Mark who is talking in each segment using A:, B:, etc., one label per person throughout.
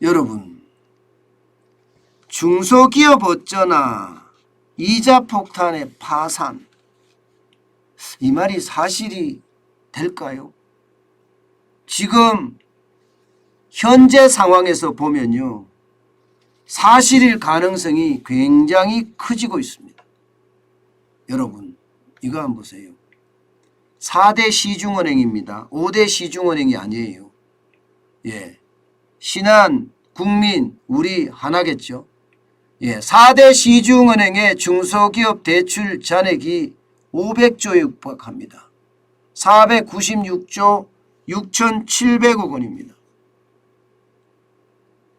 A: 여러분, 중소기업 어쩌나 이자 폭탄의 파산, 이 말이 사실이 될까요? 지금 현재 상황에서 보면요, 사실일 가능성이 굉장히 커지고 있습니다. 여러분, 이거 한번 보세요. 4대 시중은행입니다. 5대 시중은행이 아니에요. 신한, 국민, 우리 하나겠죠. 4대 시중은행의 중소기업 대출 잔액이 500조에 육박합니다. 496조 6,700억 원입니다.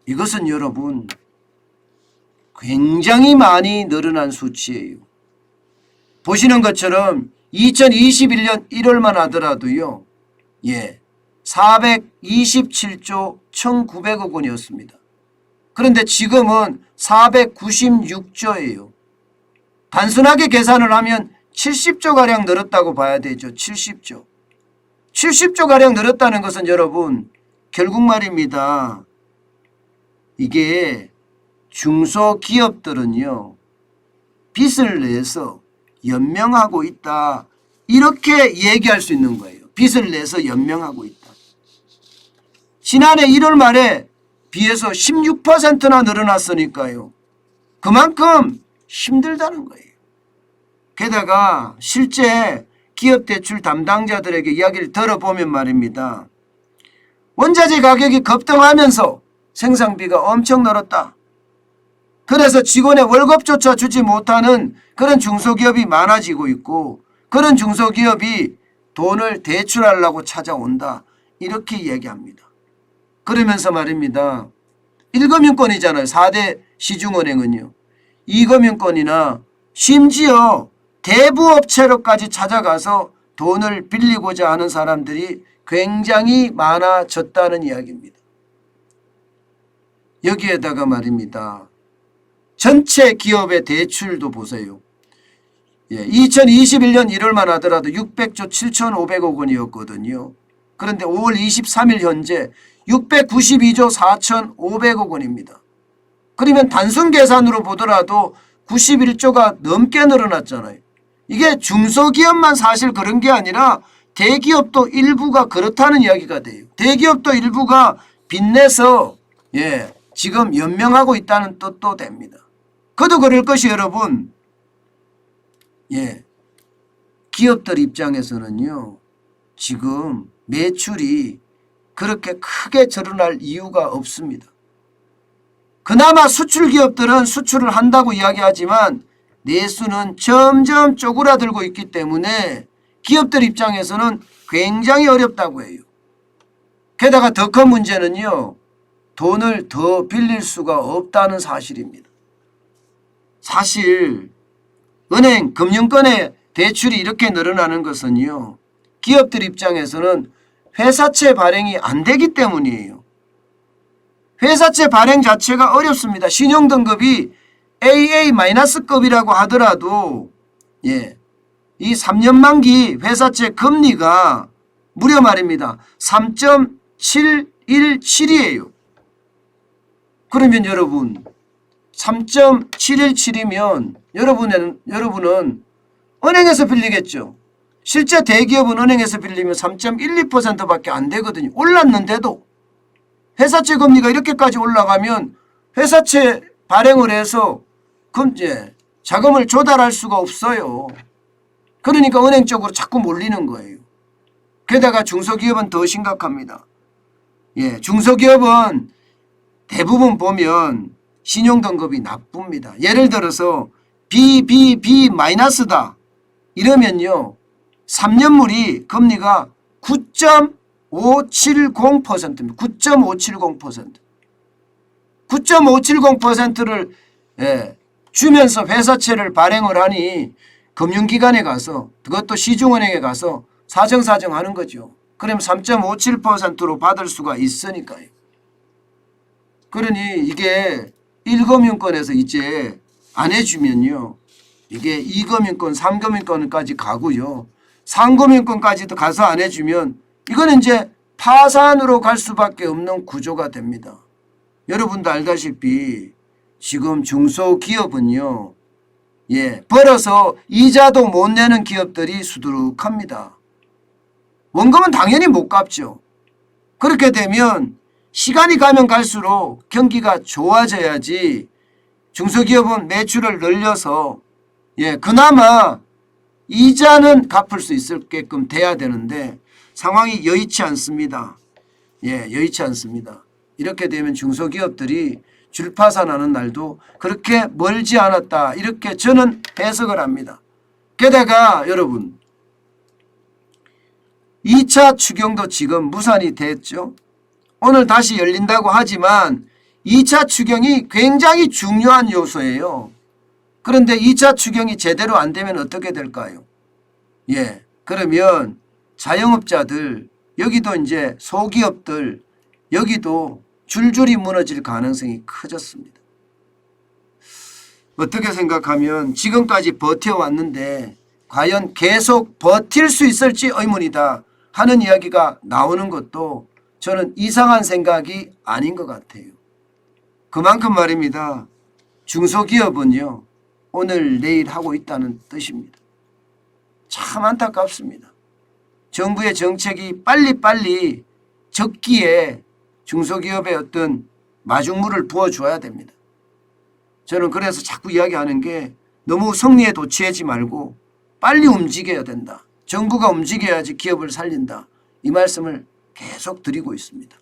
A: 이것은 여러분 굉장히 많이 늘어난 수치예요. 보시는 것처럼 2021년 1월만 하더라도요, 427조 1,900억 원이었습니다. 그런데 지금은 496조예요. 단순하게 계산을 하면 70조가량 늘었다고 봐야 되죠. 70조. 70조가량 늘었다는 것은 여러분, 결국 말입니다. 이게 중소기업들은요, 빚을 내서 연명하고 있다, 이렇게 얘기할 수 있는 거예요. 빚을 내서 연명하고 있다. 지난해 1월 말에 비해서 16%나 늘어났으니까요. 그만큼 힘들다는 거예요. 게다가 실제 기업대출 담당자들에게 이야기를 들어보면 말입니다. 원자재 가격이 급등하면서 생산비가 엄청 늘었다. 그래서 직원의 월급조차 주지 못하는 그런 중소기업이 많아지고 있고, 그런 중소기업이 돈을 대출하려고 찾아온다, 이렇게 얘기합니다. 그러면서 말입니다. 1금융권이잖아요. 4대 시중은행은요. 2금융권이나 심지어 대부업체로까지 찾아가서 돈을 빌리고자 하는 사람들이 굉장히 많아졌다는 이야기입니다. 여기에다가 말입니다. 전체 기업의 대출도 보세요. 2021년 1월만 하더라도 600조 7,500억 원이었거든요. 그런데 5월 23일 현재 692조 4,500억 원입니다. 그러면 단순 계산으로 보더라도 91조가 넘게 늘어났잖아요. 이게 중소기업만 사실 그런 게 아니라 대기업도 일부가 그렇다는 이야기가 돼요. 대기업도 일부가 빚내서 지금 연명하고 있다는 뜻도 됩니다. 그도 그럴 것이 여러분, 기업들 입장에서는요, 지금 매출이 그렇게 크게 늘어날 이유가 없습니다. 그나마 수출 기업들은 수출을 한다고 이야기하지만 내수는 점점 쪼그라들고 있기 때문에 기업들 입장에서는 굉장히 어렵다고 해요. 게다가 더 큰 문제는요, 돈을 더 빌릴 수가 없다는 사실입니다. 사실 은행, 금융권의 대출이 이렇게 늘어나는 것은요, 기업들 입장에서는 회사채 발행이 안 되기 때문이에요. 회사채 발행 자체가 어렵습니다. 신용등급이 AA-급이라고 하더라도 이 3년 만기 회사채 금리가 무려 말입니다. 3.717이에요. 그러면 여러분 3.717이면 여러분은 은행에서 빌리겠죠. 실제 대기업은 은행에서 빌리면 3.12%밖에 안 되거든요. 올랐는데도 회사채 금리가 이렇게까지 올라가면 회사채 발행을 해서 자금을 조달할 수가 없어요. 그러니까 은행 쪽으로 자꾸 몰리는 거예요. 게다가 중소기업은 더 심각합니다. 중소기업은 대부분 보면 신용등급이 나쁩니다. 예를 들어서 BBB-다 이러면요, 3년물이 금리가 9.570%입니다. 9.570%. 9.570%를 주면서 회사채를 발행을 하니 금융기관에 가서, 그것도 시중은행에 가서 사정사정 하는 거죠. 그러면 3.57%로 받을 수가 있으니까요. 그러니 이게 1금융권에서 이제 안 해주면요, 이게 2금융권, 3금융권까지 가고요, 3금융권까지도 가서 안 해주면 이거는 이제 파산으로 갈 수밖에 없는 구조가 됩니다. 여러분도 알다시피 지금 중소기업은요, 벌어서 이자도 못 내는 기업들이 수두룩합니다. 원금은 당연히 못 갚죠. 그렇게 되면 시간이 가면 갈수록 경기가 좋아져야지 중소기업은 매출을 늘려서 그나마 이자는 갚을 수 있게끔 돼야 되는데 상황이 여의치 않습니다. 여의치 않습니다. 이렇게 되면 중소기업들이 줄파산하는 날도 그렇게 멀지 않았다, 이렇게 저는 해석을 합니다. 게다가 여러분 2차 추경도 지금 무산이 됐죠. 오늘 다시 열린다고 하지만 2차 추경이 굉장히 중요한 요소예요. 그런데 2차 추경이 제대로 안 되면 어떻게 될까요? 그러면 자영업자들, 여기도 이제 소기업들, 여기도 줄줄이 무너질 가능성이 커졌습니다. 어떻게 생각하면 지금까지 버텨왔는데 과연 계속 버틸 수 있을지 의문이다 하는 이야기가 나오는 것도 저는 이상한 생각이 아닌 것 같아요. 그만큼 말입니다. 중소기업은요, 오늘 내일 하고 있다는 뜻입니다. 참 안타깝습니다. 정부의 정책이 빨리빨리 적기에 중소기업의 어떤 마중물을 부어줘야 됩니다. 저는 그래서 자꾸 이야기하는 게 너무 성리에 도취하지 말고 빨리 움직여야 된다. 정부가 움직여야지 기업을 살린다. 이 말씀을 계속 드리고 있습니다.